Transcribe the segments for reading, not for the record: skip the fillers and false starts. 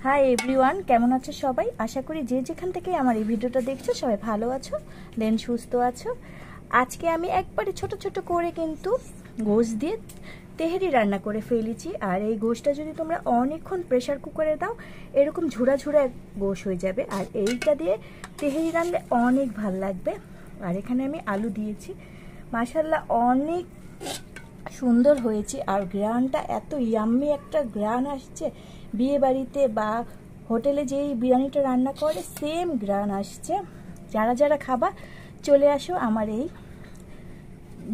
Hi everyone, কেমন আছো সবাই? আশা করি যে যেখান থেকে আমার এই ভিডিওটা দেখছো সবাই ভালো আছো, দেন সুস্থ আছো। আজকে আমি একবারে ছোট ছোট করে কিন্তু গোশ দিয়ে তেহেরি রান্না করে ফেলেছি। আর এই গোশটা যদি তোমরা অনেকক্ষণ প্রেসার কুকারে দাও এরকম ঝুড়া ঝুড়া গোশ হয়ে যাবে। আর এইটা দিয়ে তেহেরি রান্নালে অনেক ভাল লাগবে। আর এখানে আমি আলু দিয়েছি, মাশাআল্লাহ অনেক সুন্দর হয়েছে। আর গ্রানটা এত ইয়াম্মি একটা গ্রান আসছে, বিয়ে বাড়িতে বা হোটেলে যেই বিরিয়ানিটা রান্না করে সেম গ্রান আসছে। যারা যারা খাবা চলে আসো আমার এই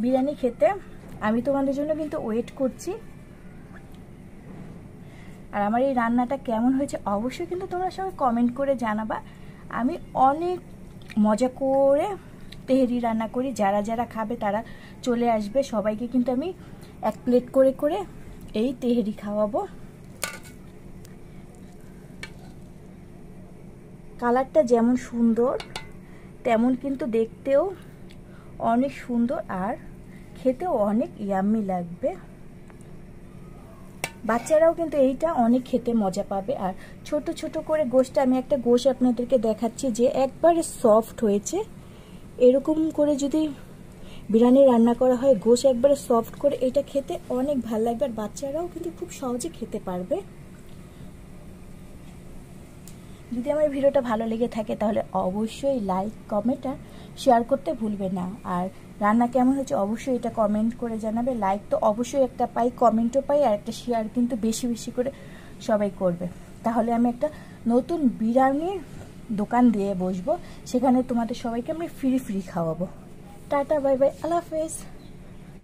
বিরিয়ানি খেতে, আমি তোমাদের জন্য কিন্তু ওয়েট করছি। আর আমার এই রান্নাটা কেমন হয়েছে অবশ্যই কিন্তু তোমরা সবাই কমেন্ট করে জানাবা। আমি অনেক মজা করে তেহেরি রান্না করি, যারা যারা খাবে তারা চলে আসবে। সবাইকে কিন্তু আমি এক প্লেট করে করে এই তেহেরি খাওয়াবো। কালারটা যেমন সুন্দর তেমন কিন্তু দেখতেও অনেক সুন্দর আর খেতেও অনেক ইয়াম্মি লাগবে। বাচ্চারাও কিন্তু এইটা অনেক খেতে মজা পাবে। আর ছোট ছোট করে গোশটা, আমি একটা গোশ আপনাদেরকে দেখাচ্ছি যে একবারে সফট হয়েছে। এরকম করে যদি বিরিয়ানি রান্না করা হয় গোশ একবারে সফট করে, এটা খেতে অনেক ভালো লাগবে। আর বাচ্চারাও কিন্তু খুব সহজে খেতে পারবে। যদি আমার ভিডিওটা ভালো লেগে থাকে তাহলে অবশ্যই লাইক, কমেন্ট আর শেয়ার করতে ভুলবে না। আর রান্না কেমন হয়েছে অবশ্যই এটা কমেন্ট করে জানাবে। লাইক তো অবশ্যই একটা পাই, কমেন্টও পাই, আর একটা শেয়ার কিন্তু বেশি বেশি করে সবাই করবে। তাহলে আমি একটা নতুন বিরিয়ানির দোকান দিয়ে বসবো, সেখানে তোমাদের সবাইকে আমি ফ্রি ফ্রি খাওয়াবো। টাটা, বাই বাই, আল্লাহ হাফেজ।